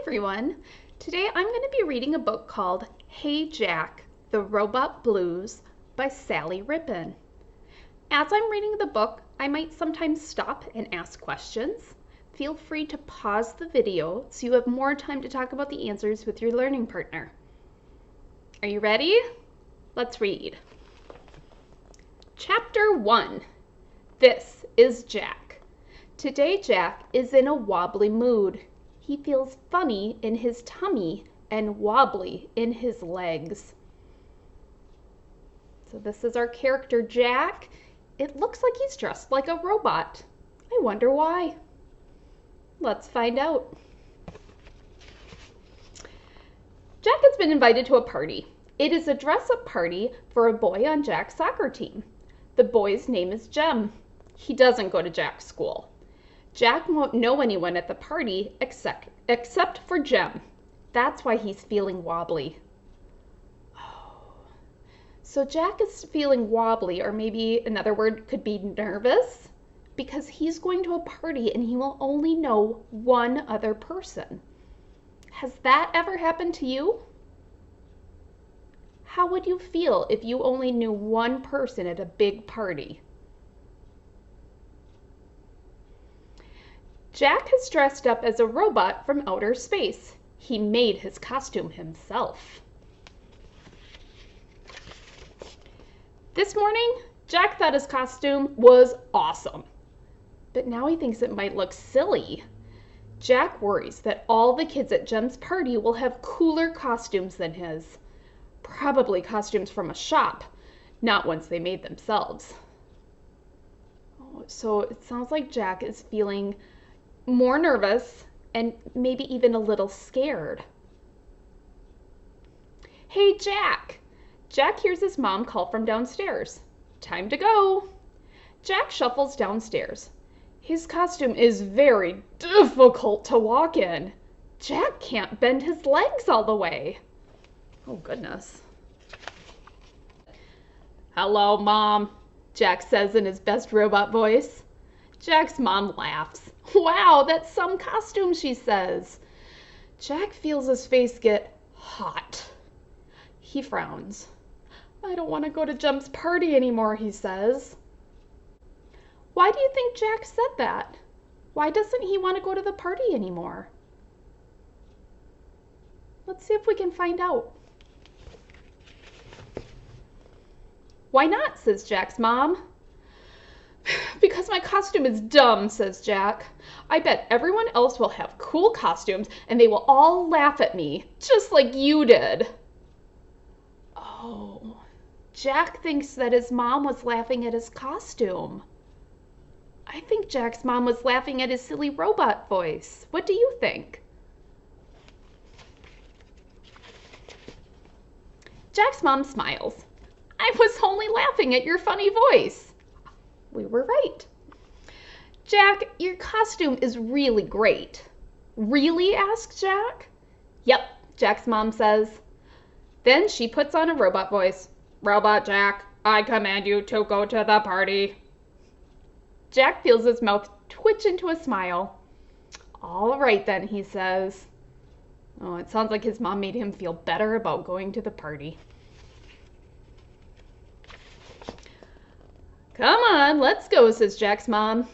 everyone. Today I'm going to be reading a book called Hey Jack, The Robot Blues by Sally Rippin. As I'm reading the book, I might sometimes stop and ask questions. Feel free to pause the video so you have more time to talk about the answers with your learning partner. Are you ready? Let's read. Chapter 1. This is Jack. Today Jack is in a wobbly mood. He feels funny in his tummy and wobbly in his legs. So this is our character Jack. It looks like he's dressed like a robot. I wonder why. Let's find out. Jack has been invited to a party. It is a dress-up party for a boy on Jack's soccer team. The boy's name is Jem. He doesn't go to Jack's school. Jack won't know anyone at the party except for Jem. That's why he's feeling wobbly. Oh. So Jack is feeling wobbly, or maybe another word could be nervous, because he's going to a party and he will only know one other person. Has that ever happened to you? How would you feel if you only knew one person at a big party? Jack has dressed up as a robot from outer space. He made his costume himself. This morning, Jack thought his costume was awesome, but now he thinks it might look silly. Jack worries that all the kids at Jem's party will have cooler costumes than his. Probably costumes from a shop, not ones they made themselves. Oh, so it sounds like Jack is feeling more nervous and maybe even a little scared. Hey, Jack! Jack hears his mom call from downstairs. Time to go! Jack shuffles downstairs. His costume is very difficult to walk in. Jack can't bend his legs all the way. Oh, goodness. Hello, Mom, Jack says in his best robot voice. Jack's mom laughs. Wow, that's some costume, she says. Jack feels his face get hot. He frowns. I don't want to go to Jem's party anymore, he says. Why do you think Jack said that? Why doesn't he want to go to the party anymore? Let's see if we can find out. Why not, says Jack's mom. Because my costume is dumb, says Jack. I bet everyone else will have cool costumes and they will all laugh at me, just like you did. Oh, Jack thinks that his mom was laughing at his costume. I think Jack's mom was laughing at his silly robot voice. What do you think? Jack's mom smiles. I was only laughing at your funny voice. We were right. Jack, your costume is really great. Really? Asks Jack. Yep, Jack's mom says. Then she puts on a robot voice. Robot Jack, I command you to go to the party. Jack feels his mouth twitch into a smile. All right then, he says. Oh, it sounds like his mom made him feel better about going to the party. Come on, let's go, says Jack's mom.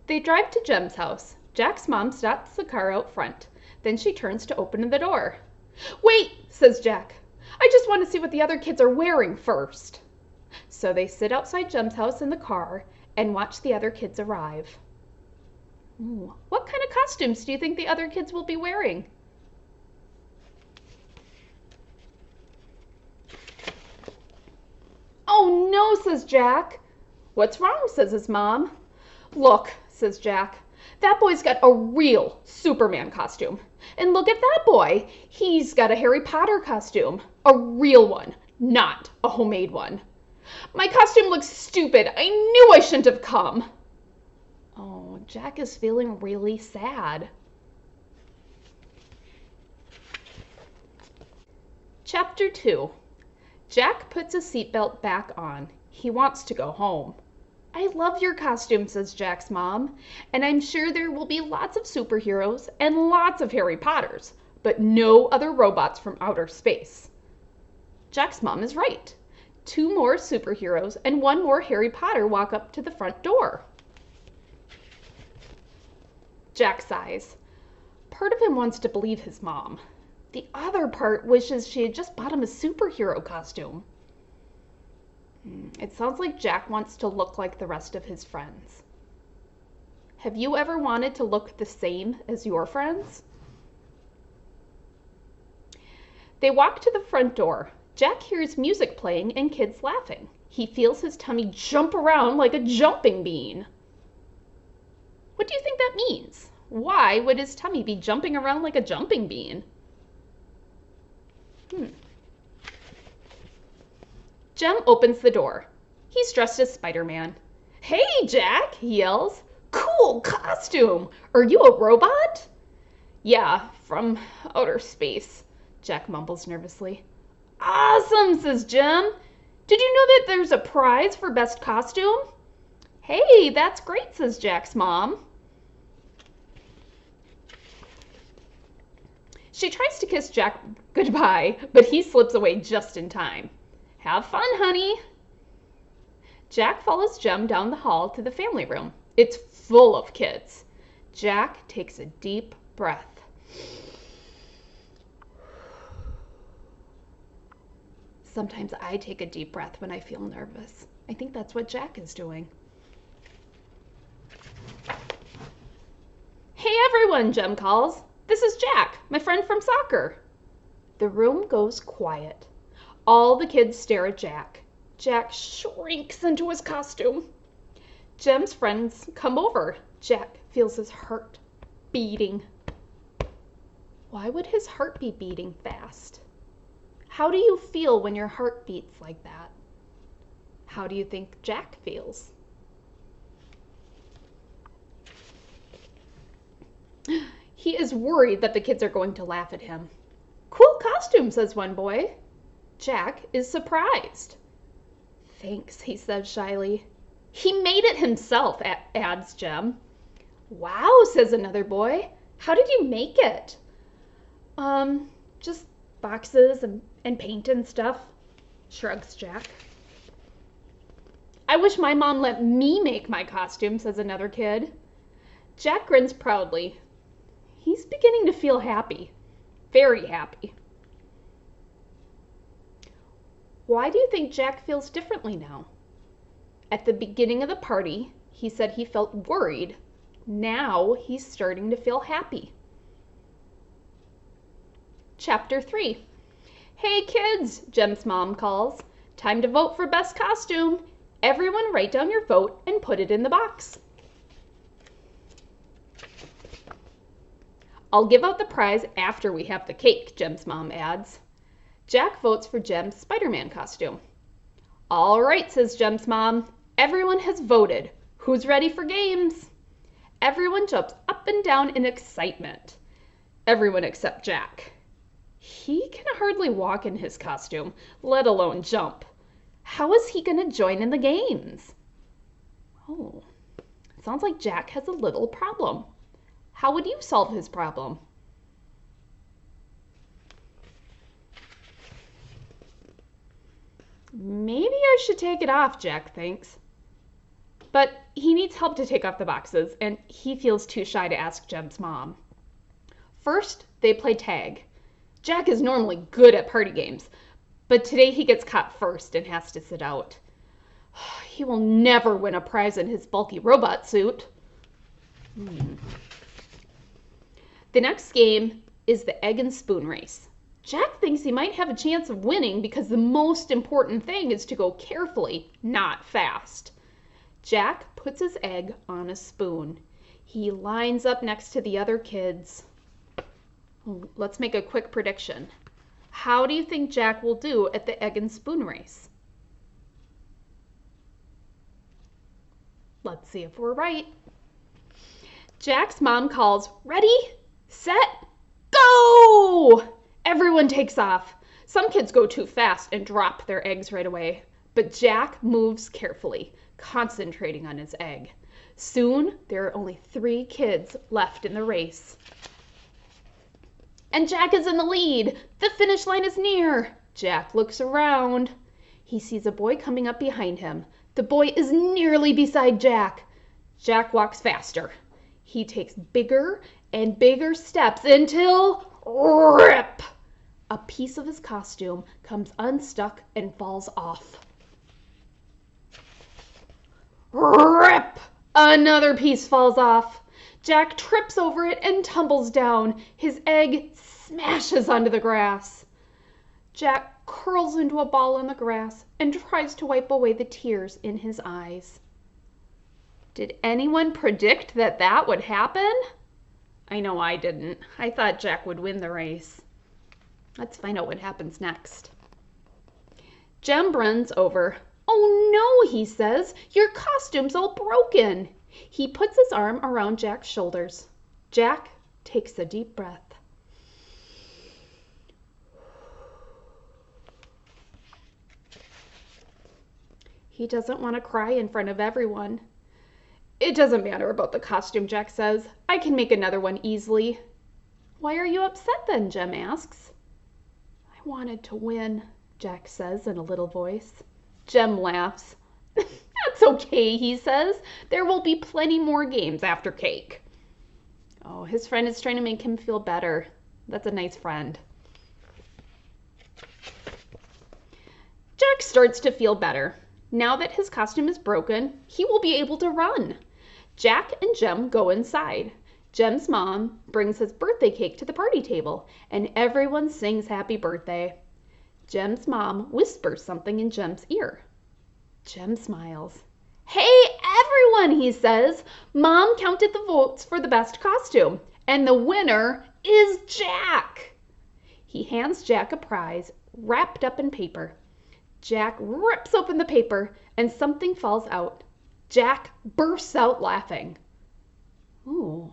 They drive to Jem's house. Jack's mom stops the car out front. Then she turns to open the door. Wait, says Jack. I just want to see what the other kids are wearing first. So they sit outside Jem's house in the car and watch the other kids arrive. Ooh, what kind of costumes do you think the other kids will be wearing? Oh no, says Jack. What's wrong, says his mom. Look, says Jack, that boy's got a real Superman costume. And look at that boy. He's got a Harry Potter costume. A real one, not a homemade one. My costume looks stupid. I knew I shouldn't have come. Oh, Jack is feeling really sad. Chapter 2. Jack puts his seatbelt back on. He wants to go home. I love your costume, says Jack's mom, and I'm sure there will be lots of superheroes and lots of Harry Potters, but no other robots from outer space. Jack's mom is right. 2 more superheroes and 1 more Harry Potter walk up to the front door. Jack sighs. Part of him wants to believe his mom. The other part wishes she had just bought him a superhero costume. It sounds like Jack wants to look like the rest of his friends. Have you ever wanted to look the same as your friends? They walk to the front door. Jack hears music playing and kids laughing. He feels his tummy jump around like a jumping bean. What do you think that means? Why would his tummy be jumping around like a jumping bean? Jem opens the door. He's dressed as Spider-Man. Hey, Jack, he yells. Cool costume. Are you a robot? Yeah, from outer space, Jack mumbles nervously. Awesome, says Jem. Did you know that there's a prize for best costume? Hey, that's great, says Jack's mom. She tries to kiss Jack goodbye, but he slips away just in time. Have fun, honey. Jack follows Jem down the hall to the family room. It's full of kids. Jack takes a deep breath. Sometimes I take a deep breath when I feel nervous. I think that's what Jack is doing. Hey everyone, Jem calls. This is Jack, my friend from soccer. The room goes quiet. All the kids stare at Jack. Jack shrinks into his costume. Jem's friends come over. Jack feels his heart beating. Why would his heart be beating fast? How do you feel when your heart beats like that? How do you think Jack feels? He is worried that the kids are going to laugh at him. Cool costume, says one boy. Jack is surprised. Thanks, he says shyly. He made it himself, adds Jem. Wow, says another boy. How did you make it? Just boxes and paint and stuff, shrugs Jack. I wish my mom let me make my costume, says another kid. Jack grins proudly. He's beginning to feel happy, very happy. Why do you think Jack feels differently now? At the beginning of the party, he said he felt worried. Now he's starting to feel happy. Chapter 3. Hey kids, Jem's mom calls. Time to vote for best costume. Everyone write down your vote and put it in the box. I'll give out the prize after we have the cake, Jem's mom adds. Jack votes for Jem's Spider-Man costume. All right, says Jem's mom. Everyone has voted. Who's ready for games? Everyone jumps up and down in excitement. Everyone except Jack. He can hardly walk in his costume, let alone jump. How is he going to join in the games? Oh, sounds like Jack has a little problem. How would you solve his problem? Maybe I should take it off, Jack thinks. But he needs help to take off the boxes, and he feels too shy to ask Jem's mom. First, they play tag. Jack is normally good at party games, but today he gets caught first and has to sit out. He will never win a prize in his bulky robot suit. The next game is the egg and spoon race. Jack thinks he might have a chance of winning because the most important thing is to go carefully, not fast. Jack puts his egg on a spoon. He lines up next to the other kids. Let's make a quick prediction. How do you think Jack will do at the egg and spoon race? Let's see if we're right. Jack's mom calls, ready, set, go! Everyone takes off. Some kids go too fast and drop their eggs right away, but Jack moves carefully, concentrating on his egg. Soon, there are only 3 kids left in the race. And Jack is in the lead. The finish line is near. Jack looks around. He sees a boy coming up behind him. The boy is nearly beside Jack. Jack walks faster. He takes bigger and bigger steps until, rip! A piece of his costume comes unstuck and falls off. Rip! Another piece falls off. Jack trips over it and tumbles down. His egg smashes onto the grass. Jack curls into a ball in the grass and tries to wipe away the tears in his eyes. Did anyone predict that that would happen? I know I didn't. I thought Jack would win the race. Let's find out what happens next. Jem runs over. "Oh no," he says, "your costume's all broken." He puts his arm around Jack's shoulders. Jack takes a deep breath. He doesn't want to cry in front of everyone. "It doesn't matter about the costume," Jack says. "I can make another one easily." "Why are you upset then?" Jem asks. "I wanted to win," Jack says in a little voice. Jem laughs. "That's okay," he says. "There will be plenty more games after cake." Oh, his friend is trying to make him feel better. That's a nice friend. Jack starts to feel better. Now that his costume is broken, he will be able to run. Jack and Jem go inside. Jem's mom brings his birthday cake to the party table, and everyone sings happy birthday. Jem's mom whispers something in Jem's ear. Jem smiles. "Hey, everyone," he says. "Mom counted the votes for the best costume, and the winner is Jack." He hands Jack a prize wrapped up in paper. Jack rips open the paper, and something falls out. Jack bursts out laughing. Ooh,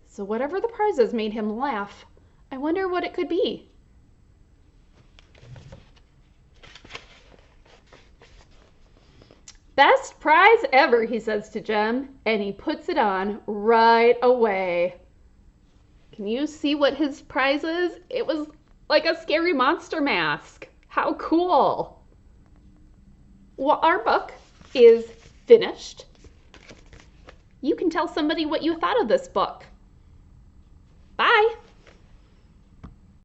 so whatever the prize is made him laugh. I wonder what it could be. "Best prize ever," he says to Jem, and he puts it on right away. Can you see what his prize is? It was like a scary monster mask. How cool. Well, our book is finished. You can tell somebody what you thought of this book. Bye.